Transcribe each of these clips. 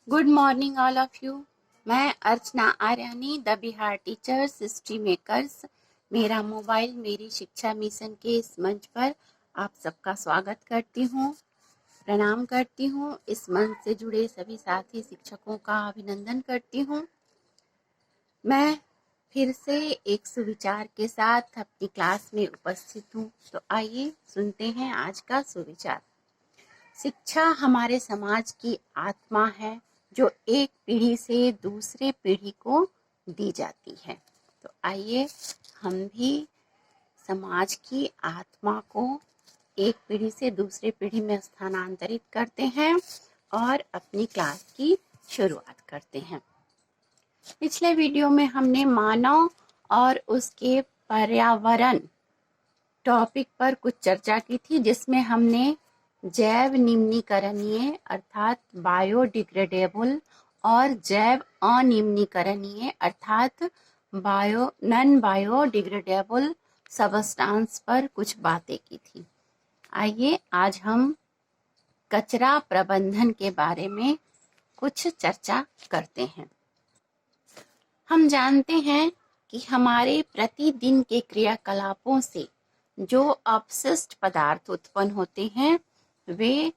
Good morning all of you. मैं Archana Aryani, the Bihar teachers history makers, मेरा mobile मेरी शिक्षा मिशन के इस मंच पर आप सबका स्वागत करती हूँ, प्रणाम करती हूँ। इस मंच से जुड़े सभी साथी शिक्षकों का अभिनंदन करती हूँ। मैं फिर से एक सुविचार के साथ अपनी क्लास में उपस्थित हूँ। तो आइए सुनते हैं आज का सुविचार। शिक्षा हमारे समाज की आत्मा है जो एक पीढ़ी से दूसरे पीढ़ी को दी जाती है। तो आइए हम भी समाज की आत्मा को एक पीढ़ी से दूसरे पीढ़ी में स्थानांतरित करते हैं और अपनी क्लास की शुरुआत करते हैं। पिछले वीडियो में हमने मानव और उसके पर्यावरण टॉपिक पर कुछ चर्चा की थी, जिसमें हमने जैव निम्नीकरणीय अर्थात बायोडिग्रेडेबल और जैव अनिम्नीकरणीय अर्थात नॉन बायोडिग्रेडेबल सबस्टांस पर कुछ बातें की थी। आइए आज हम कचरा प्रबंधन के बारे में कुछ चर्चा करते हैं। हम जानते हैं कि हमारे प्रतिदिन के क्रियाकलापों से जो अपशिष्ट पदार्थ उत्पन्न होते हैं वे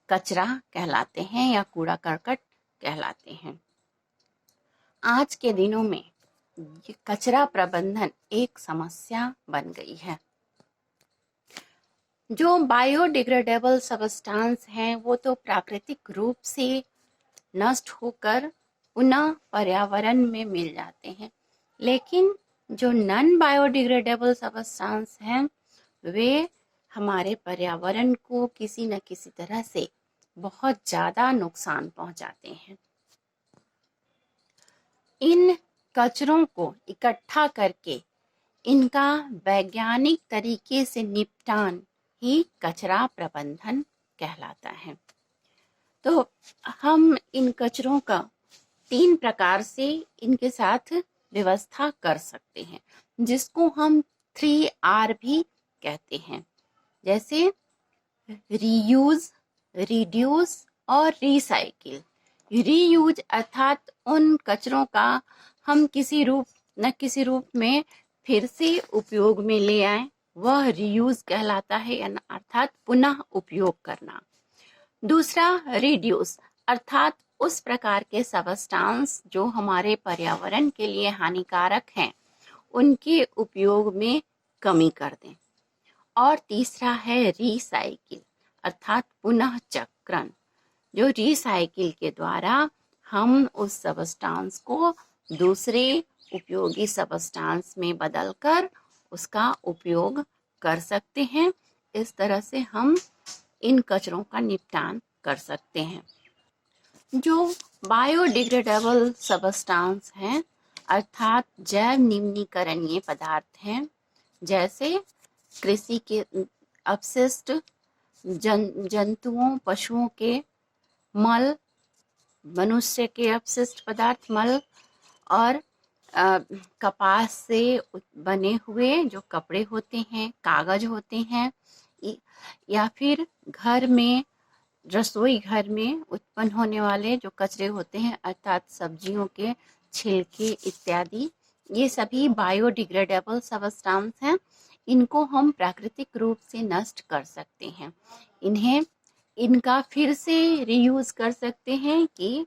कचरा कहलाते हैं या कूड़ा करकट कहलाते हैं। आज के दिनों में ये कचरा प्रबंधन एक समस्या बन गई है। जो बायोडिग्रेडेबल सबस्टांस हैं वो तो प्राकृतिक रूप से नष्ट होकर पुनः पर्यावरण में मिल जाते हैं, लेकिन जो नॉन बायोडिग्रेडेबल सबस्टांस हैं वे हमारे पर्यावरण को किसी न किसी तरह से बहुत ज़्यादा नुकसान पहुंचाते हैं। इन कचरों को इकट्ठा करके इनका वैज्ञानिक तरीके से निपटान ही कचरा प्रबंधन कहलाता है। तो हम इन कचरों का 3 प्रकार से इनके साथ व्यवस्था कर सकते हैं, जिसको हम 3R भी कहते हैं, जैसे रीयूज, रिड्यूस और रिसाइकिल। रीयूज अर्थात उन कचरों का हम किसी रूप न किसी रूप में फिर से उपयोग में ले आए, वह रीयूज कहलाता है, अर्थात पुनः उपयोग करना। दूसरा रिड्यूस अर्थात उस प्रकार के सबस्टांस जो हमारे पर्यावरण के लिए हानिकारक हैं उनके उपयोग में कमी कर दें। और तीसरा है रिसाइकिल अर्थात पुनः चक्रण, जो रिसाइकिल के द्वारा हम उस सबस्टांस को दूसरे उपयोगी सबस्टांस में बदलकर उसका उपयोग कर सकते हैं। इस तरह से हम इन कचरों का निपटान कर सकते हैं। जो बायोडिग्रेडेबल सबस्टांस हैं अर्थात जैव निम्नीकरणीय पदार्थ हैं, जैसे कृषि के अपशिष्ट, जंतुओं पशुओं के मल, मनुष्य के अपशिष्ट पदार्थ मल और कपास से बने हुए जो कपड़े होते हैं, कागज होते हैं, या फिर घर में रसोई घर में उत्पन्न होने वाले जो कचरे होते हैं अर्थात सब्जियों के छिलके इत्यादि, ये सभी बायोडिग्रेडेबल सबस्टांस हैं। इनको हम प्राकृतिक रूप से नष्ट कर सकते हैं। इनका फिर से रीयूज कर सकते हैं कि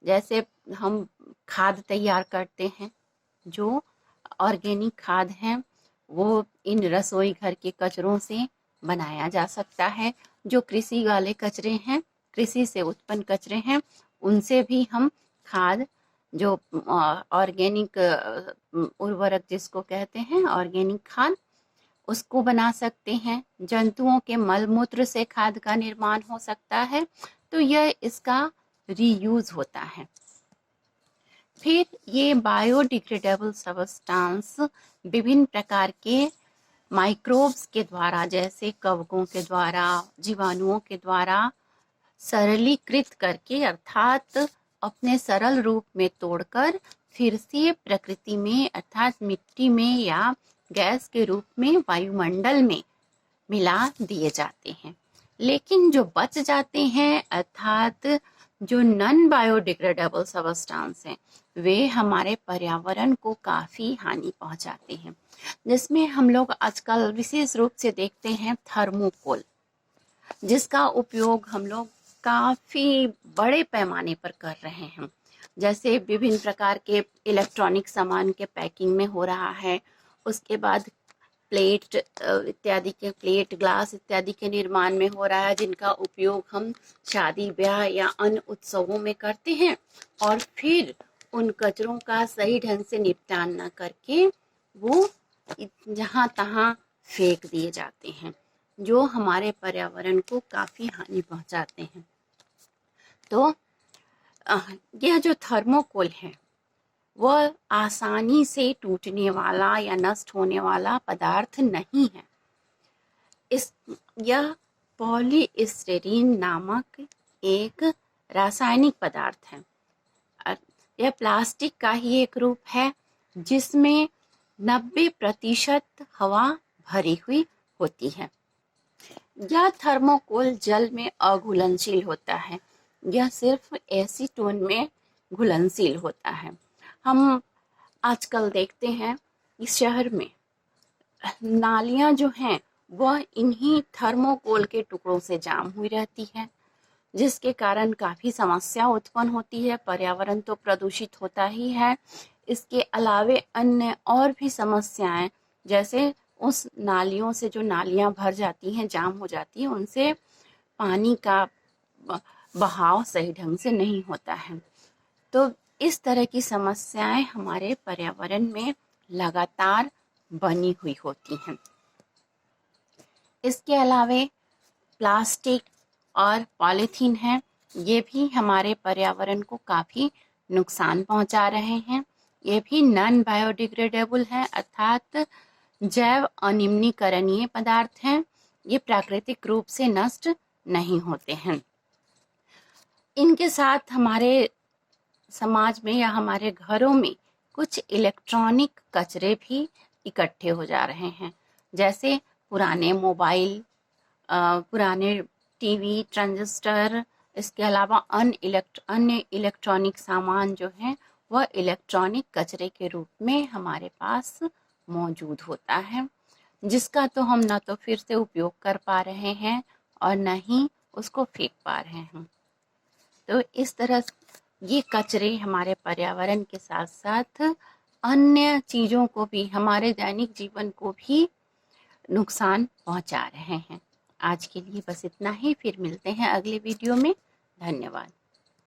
जैसे हम खाद तैयार करते हैं, जो ऑर्गेनिक खाद हैं वो इन रसोई घर के कचरों से बनाया जा सकता है। जो कृषि वाले कचरे हैं, कृषि से उत्पन्न कचरे हैं, उनसे भी हम खाद, जो ऑर्गेनिक उर्वरक जिसको कहते हैं ऑर्गेनिक खाद, उसको बना सकते हैं। जंतुओं के मल मूत्र से खाद का निर्माण हो सकता है। तो यह इसका रीयूज होता है। फिर ये बायोडिग्रेडेबल सबस्टांस विभिन्न प्रकार के माइक्रोब्स के द्वारा, जैसे कवकों के द्वारा, जीवाणुओं के द्वारा सरलीकृत करके अर्थात अपने सरल रूप में तोड़कर फिर से प्रकृति में अर्थात मिट्टी में या गैस के रूप में वायुमंडल में मिला दिए जाते हैं। लेकिन जो बच जाते हैं अर्थात जो नॉन बायोडिग्रेडेबल सबस्टांस हैं वे हमारे पर्यावरण को काफ़ी हानि पहुंचाते हैं, जिसमें हम लोग आजकल विशेष रूप से देखते हैं थर्मोकोल, जिसका उपयोग हम लोग काफ़ी बड़े पैमाने पर कर रहे हैं। जैसे विभिन्न प्रकार के इलेक्ट्रॉनिक सामान के पैकिंग में हो रहा है, उसके बाद प्लेट इत्यादि के प्लेट ग्लास इत्यादि के निर्माण में हो रहा है, जिनका उपयोग हम शादी ब्याह या अन्य उत्सवों में करते हैं, और फिर उन कचरों का सही ढंग से निपटान न करके वो जहाँ तहाँ फेंक दिए जाते हैं, जो हमारे पर्यावरण को काफ़ी हानि पहुंचाते हैं। तो यह जो थर्मोकोल है वह आसानी से टूटने वाला या नष्ट होने वाला पदार्थ नहीं है। यह पॉलीस्टीरीन नामक एक रासायनिक पदार्थ है। यह प्लास्टिक का ही एक रूप है जिसमें 90% हवा भरी हुई होती है। यह थर्मोकोल जल में अघुलनशील होता है। यह सिर्फ एसीटोन में घुलनशील होता है। हम आजकल देखते हैं कि शहर में नालियां जो हैं वह इन्हीं थर्मोकोल के टुकड़ों से जाम हुई रहती है, जिसके कारण काफ़ी समस्या उत्पन्न होती है। पर्यावरण तो प्रदूषित होता ही है, इसके अलावे अन्य और भी समस्याएं, जैसे उस नालियों से जो नालियां भर जाती हैं, जाम हो जाती हैं, उनसे पानी का बहाव सही ढंग से नहीं होता है। तो इस तरह की समस्याएं हमारे पर्यावरण में लगातार बनी हुई होती हैं। इसके अलावे प्लास्टिक और पॉलीथीन है, ये भी हमारे पर्यावरण को काफ़ी नुकसान पहुंचा रहे हैं। ये भी नॉन बायोडिग्रेडेबल है, अर्थात जैव अनिम्नीकरणीय पदार्थ हैं। ये प्राकृतिक रूप से नष्ट नहीं होते हैं। इनके साथ हमारे समाज में या हमारे घरों में कुछ इलेक्ट्रॉनिक कचरे भी इकट्ठे हो जा रहे हैं, जैसे पुराने मोबाइल, पुराने टीवी, ट्रांजिस्टर, इसके अलावा अन्य इलेक्ट्रॉनिक सामान जो हैं वह इलेक्ट्रॉनिक कचरे के रूप में हमारे पास मौजूद होता है, जिसका तो हम ना तो फिर से उपयोग कर पा रहे हैं और न ही उसको फेंक पा रहे हैं। तो इस तरह ये कचरे हमारे पर्यावरण के साथ साथ अन्य चीज़ों को भी, हमारे दैनिक जीवन को भी नुकसान पहुंचा रहे हैं। आज के लिए बस इतना ही, फिर मिलते हैं अगले वीडियो में। धन्यवाद।